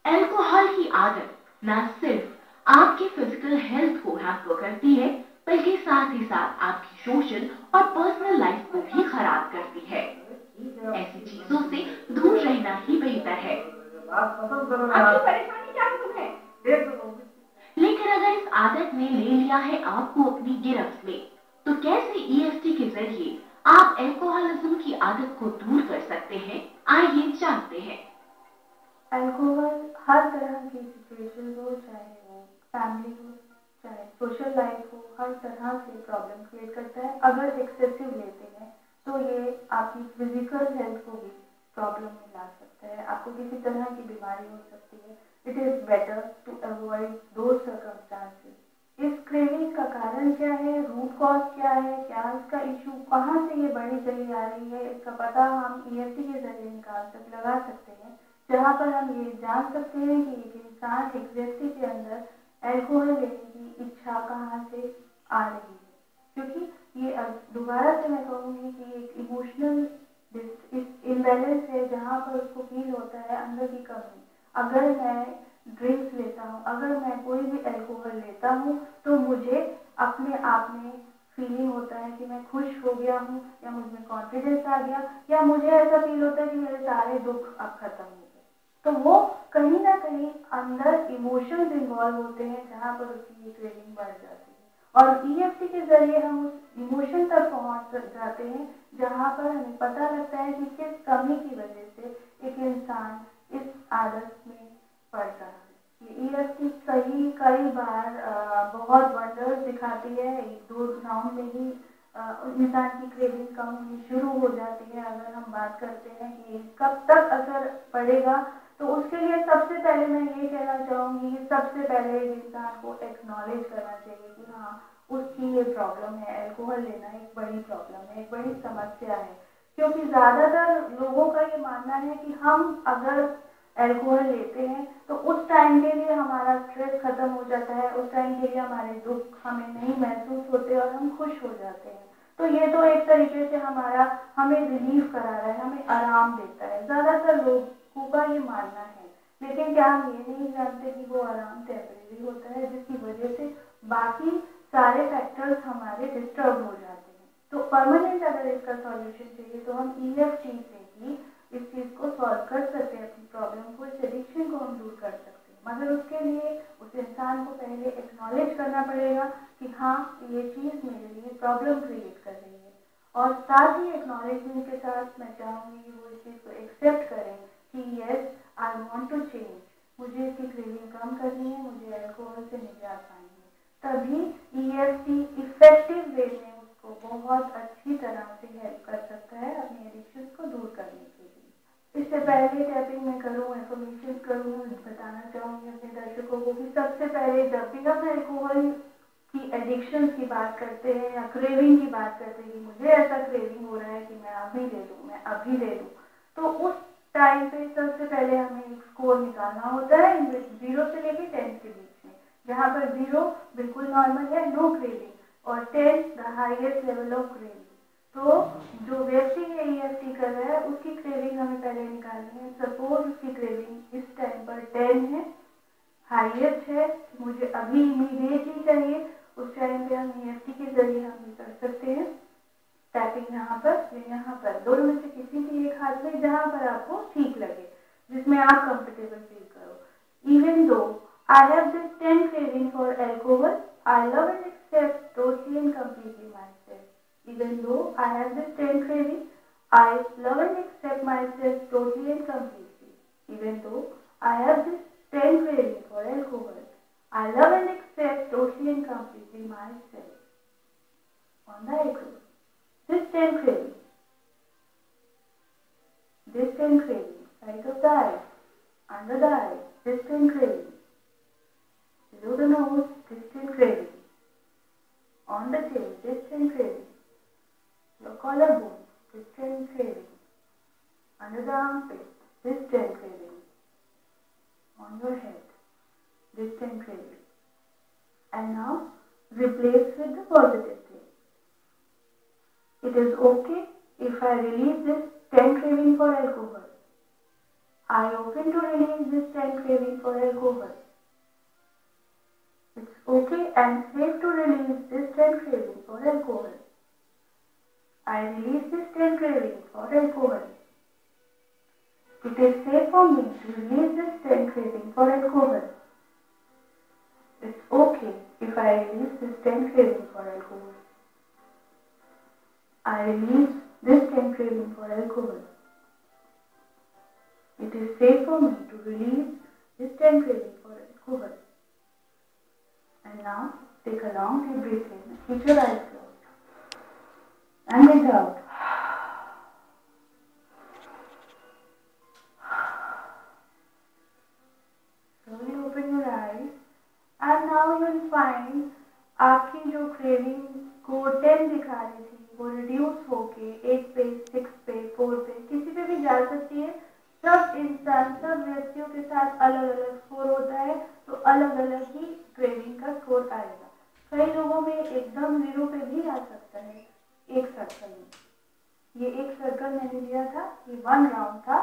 Alcohol की आदत न सिर्फ आपकी फिजिकल हेल्थ को हैम्पर करती है, बल्कि साथ ही साथ आपकी सोशल और पर्सनल लाइफ को भी खराब करती है। ऐसी चीजों से दूर रहना ही बेहतर है। आपकी परेशानी क्या है तुम्हें? लेकिन अगर इस आदत ने ले लिया है आपको अपनी गिरफ्त में, तो कैसे ईएफटी के जरिए आप अल्कोहलिज्म की आदत को दूर कर सकते हैं? आइए जानते हैं। अल्कोहल हर तरह की सिचुएशन हो, चाहे वो फैमिली हो, चाहे सोशल लाइफ हो, हर तरह से प्रॉब्लम क्रिएट करता है। अगर एक्सेसिव लेते हैं तो ये आपकी फिजिकल हेल्थ को भी प्रॉब्लम में ला सकता है, आपको किसी तरह की बीमारी हो सकती है। It is better to avoid those circumstances. इस क्रेविंग का कारण क्या है, रूट कॉज क्या है, क्या इसका इशू, कहाँ से ये बढ़ी चली आ रही है, इसका पता हम ईएफटी के जरिए लगा सकते हैं, जहाँ पर हम ये जान सकते हैं कि एक इंसान, एक व्यक्ति के अंदर अल्कोहल लेने की इच्छा कहाँ से आ रही है। क्योंकि ये दोबारा से मैं कहूँगी कि एक इमोशनल इम्बैलेंस है, जहाँ पर उसको फील होता है अंदर की कमी। अगर मैं ड्रिंक्स लेता हूँ, अगर मैं कोई भी अल्कोहल लेता हूँ, तो मुझे अपने आप में फीलिंग होता है कि मैं खुश हो गया हूँ, या मुझमें कॉन्फिडेंस आ गया, या मुझे ऐसा फील होता है कि मेरे सारे दुख अब खत्म हो गए। तो वो कहीं ना कहीं अंदर इमोशंस इन्वॉल्व होते हैं, जहाँ पर उसकी क्रेविंग बढ़ जाती है। और ईएफटी के जरिए हम उस इमोशन तक पहुँच जाते हैं, जहाँ पर हमें पता लगता है कि किस कमी की वजह से एक इंसान इस आदत में पड़ रहा है। ये ईएफटी कई बार बहुत वंडर्स दिखाती है। एक दो राउंड में ही इंसान की क्रेविंग कम होनी शुरू हो जाती है। अगर हम बात करते हैं कि कब तक असर पड़ेगा, तो उसके लिए सबसे पहले मैं ये कहना चाहूँगी कि सबसे पहले इंसान को एक्नॉलेज करना चाहिए कि हाँ, उसकी ये प्रॉब्लम है, अल्कोहल लेना एक बड़ी प्रॉब्लम है, एक बड़ी समस्या है। क्योंकि ज़्यादातर लोगों का ये मानना है कि हम अगर अल्कोहल लेते हैं तो उस टाइम के लिए हमारा स्ट्रेस खत्म हो जाता है, उस टाइम के लिए हमारे दुख हमें नहीं महसूस होते और हम खुश हो जाते हैं। तो ये तो एक तरीके से हमें रिलीफ करा रहा है, हमें आराम देता है, ज़्यादातर लोगों का ये मानना है। लेकिन क्या हम ये नहीं जानते कि वो आराम टेम्परेरी होता है, जिसकी वजह से बाकी सारे फैक्टर्स हमारे डिस्टर्ब हो जाते हैं। तो परमानेंट अगर इसका सॉल्यूशन चाहिए तो हम ईएफटी से ही इस चीज़ को सॉल्व कर सकते हैं, अपनी प्रॉब्लम को, इस एडिक्शन को हम दूर कर सकते हैं। मगर उसके लिए उस इंसान को पहले एक्नॉलेज करना पड़ेगा कि हाँ, ये चीज़ मेरे लिए प्रॉब्लम क्रिएट कर रही है। और साथ ही एक्नॉलेजमेंट के साथ मैं चाहूँगी कि वो इस चीज़ को एक्सेप्ट करें कि yes, I want to change, मुझे इसकी क्रेविंग कम करनी है, मुझे अल्कोहल से निजात पानी है। तभी ईएफटी इफेक्टिव वे में उसको बहुत अच्छी तरह से हेल्प कर सकता है अपनी एडिक्शन को दूर करने के लिए। इससे पहले टैपिंग में करूँ, इन्फॉर्मेशन करूँ, बताना चाहूँगी अपने दर्शकों को कि सबसे पहले जब भी हम अल्कोहल की एडिक्शन की बात करते हैं या क्रेविंग की बात करते हैं कि मुझे ऐसा क्रेविंग हो रहा है कि मैं अभी ले लूँ, मैं अभी ले लूँ, तो उस टाइम पे सबसे पहले हमें एक स्कोर निकालना होता है 0 से लेके 10 के बीच में, जहाँ पर 0 बिल्कुल नॉर्मल है, नो क्रेविंग, और 10 the highest level of craving. तो जो व्यक्ति ये ईएफटी कर रहा है उसकी क्रेविंग हमें पहले निकालनी है। सपोज उसकी क्रेविंग इस टाइम पर 10 है, हाईएस्ट है, मुझे अभी इमीडिएटली चाहिए, उस टाइम पे हम ईएफटी के जरिए हम कर सकते हैं टैपिंग यहाँ पर या यहाँ पर, दोनों में से किसी भी एक हाथ में, जहाँ पर आपको ठीक लगे, जिसमें आप कंफर्टेबल फील करो। Even though I have this 10 craving for alcohol, I love and accept totally and completely myself. Even though I have this 10 craving, I love and accept myself totally and completely. Even though I have this 10 craving for alcohol, I love and accept totally and completely myself. On the across. This 10 craving, this 10 craving, side of the eye, under the eye, this 10 craving, below the nose, this 10 craving, on the chin, this 10 craving, your collarbone, this 10 craving, under the armpit, this 10 craving, on your head, this 10 craving. And now replace with the positive thing. It is okay if I release this 10 craving for alcohol. I open to release this 10 distant craving for alcohol. It's okay and safe to release distant craving for alcohol. I release distant craving for alcohol. It is safe for me to release distant craving for alcohol. It's okay if I release distant craving for alcohol. I release distant craving for alcohol. It is safe for me to release distant craving for alcohol. And now take a long deep breath in. Keep your eyes closed. And breathe out. Slowly open your eyes. And now you will find आपकी जो craving को 10 दिखा रही थी वो reduce होके 8 पे, 6 पे, 4 पे, किसी पे भी जा सकती है। सब इंसान, सब व्यक्तियों के साथ अलग अलग स्कोर होता है, तो अलग अलग ही क्रेविंग का स्कोर आएगा। कई लोगों में एकदम 0 पे भी आ सकता है एक सर्कल में। ये एक सर्कल मैंने लिया था, ये 1 राउंड था।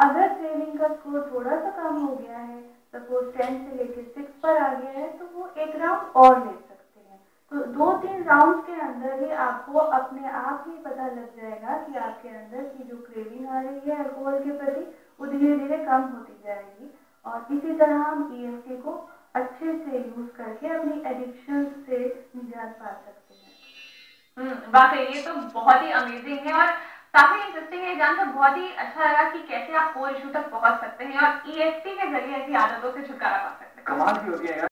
अगर क्रेविंग का स्कोर थोड़ा सा कम हो गया है, सपोज 10 से लेकर 6 पर आ गया है, तो वो एक राउंड और ले सकते हैं। तो 2-3 राउंड के अंदर ही आपको अपने आप ही पता लग जाएगा कि आपके अंदर की जो क्रेविंग आ रही है अल्कोहल के प्रति वो धीरे धीरे कम होती जाएगी। और इसी तरह हम EFT को अच्छे से यूज करके अपनी एडिक्शन से निजात पा सकते हैं। वाकई ये तो बहुत ही अमेजिंग है और काफी इंटरेस्टिंग है। जानकर बहुत ही अच्छा लगा कि कैसे आप कोर इशू तक पहुंच सकते हैं और EFT के जरिए ऐसी आदतों से छुटकारा पा सकते हैं। कमाल की होती है।